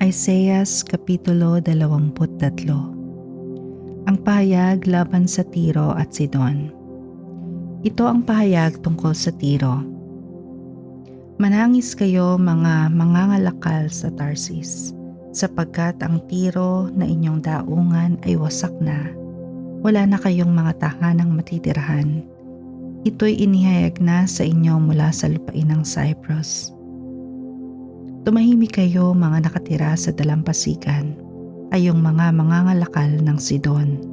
Isaias Kapitulo 23. Ang pahayag laban sa Tiro at Sidon. Ito ang pahayag tungkol sa Tiro. Manangis kayo mga mangangalakal sa Tarsis, sapagkat ang Tiro na inyong daungan ay wasak na. Wala na kayong mga tahanang matitirahan. Ito'y inihayag na sa inyo mula sa lupain ng Cyprus. Tumahimik kayo mga nakatira sa dalampasigan, kayong mga mangangalakal ng Sidon.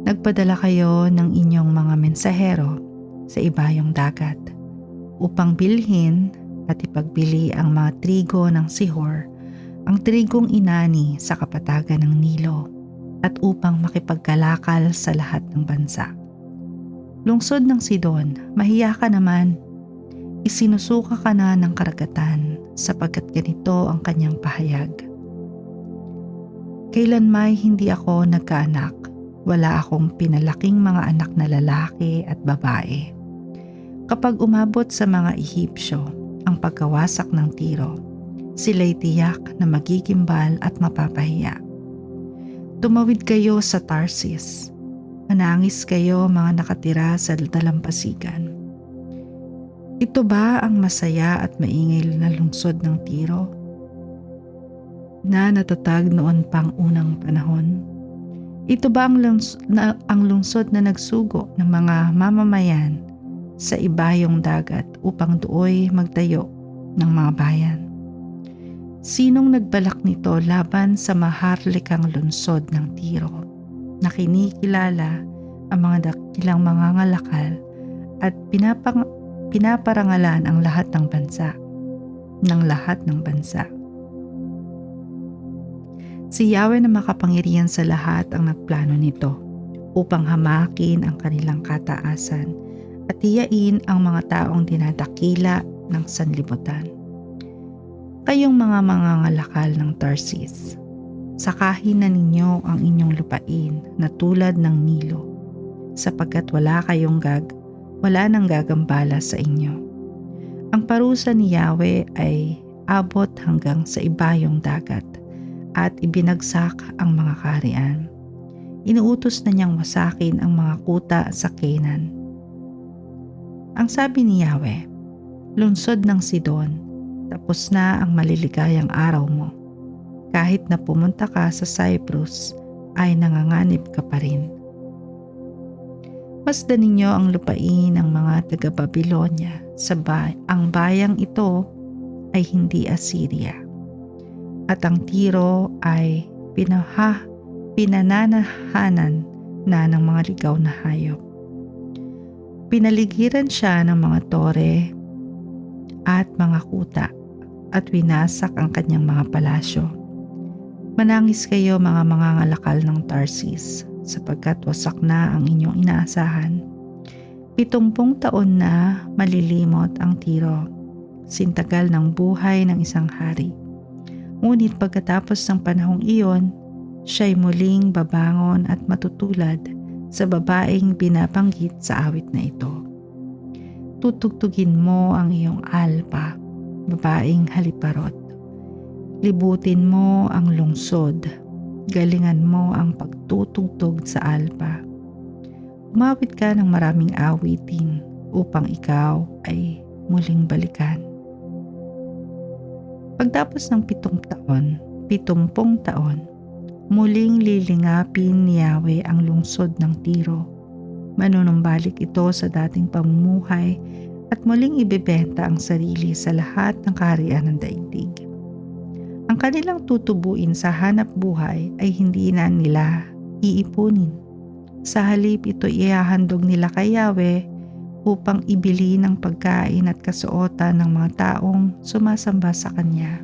Nagpadala kayo ng inyong mga mensahero sa ibayong dagat upang bilhin at ipagbili ang mga trigo ng Sihor, ang trigong inani sa kapatagan ng Nilo, at upang makipagkalakal sa lahat ng bansa. Lungsod ng Sidon, mahiya ka naman. Isinusuka ka na ng karagatan sapagkat ganito ang kanyang pahayag. Kailanmay hindi ako nagkaanak, wala akong pinalaking mga anak na lalaki at babae. Kapag umabot sa mga Ehipsyo ang pagkawasak ng Tiro, sila'y tiyak na magigimbal at mapapahiya. Tumawid kayo sa Tarsis, manangis kayo mga nakatira sa dalampasigan. Ito ba ang masaya at maingay na lungsod ng Tiro na natatag noon pang unang panahon? Ito ba ang lungsod na nagsugo ng mga mamamayan sa ibayong dagat upang dooy magtayo ng mga bayan? Sinong nagbalak nito laban sa maharlikang lungsod ng Tiro na kinikilala ang mga dakilang mangangalakal at pinaparangalan ang lahat ng bansa. Si Yahweh na makapangyarihan sa lahat ang nagplano nito upang hamakin ang kanilang kataasan at tiyain ang mga taong dinadakila ng sanlibutan. Kayong mga mangangalakal ng Tarsis, sakahin na ninyo ang inyong lupain na tulad ng Nilo, sapagkat wala nang gagambala sa inyo. Ang parusa ni Yahweh ay abot hanggang sa ibayong dagat at ibinagsak ang mga kaharian. Inuutos na niyang wasakin ang mga kuta sa Canaan. Ang sabi ni Yahweh, lungsod ng Sidon, tapos na ang maliligayang araw mo. Kahit na pumunta ka sa Cyprus, ay nanganganib ka pa rin. Masdan ninyo ang lupain ng mga taga-Babilonya, ang bayang ito ay hindi Assyria. At ang Tiro ay pinananahanan na ng mga ligaw na hayop. Pinaligiran siya ng mga tore at mga kuta at winasak ang kanyang mga palasyo. Manangis kayo mga mangangalakal ng Tarsis, sapagkat wasak na ang inyong inaasahan. 70 taon na malilimot ang Tiro, sintagal ng buhay ng isang hari. Ngunit pagkatapos ng panahong iyon, siya'y muling babangon at matutulad sa babaeng binabanggit sa awit na ito. Tutugtugin mo ang iyong alpa, babaeng haliparot. Libutin mo ang lungsod, galingan mo ang pagtutugtog sa alpa. Umawit ka ng maraming awitin upang ikaw ay muling balikan. Pagtapos ng 70 taon, muling lilingapin ni Yahweh ang lungsod ng Tiro. Manunumbalik ito sa dating pamumuhay at muling ibebenta ang sarili sa lahat ng kaharian ng daigdig. Ang kanilang tutubuin sa hanap buhay ay hindi na nila iipunin. Sa halip ito ihahandog nila kay Yahweh upang ibili ng pagkain at kasuotan ng mga taong sumasamba sa Kanya.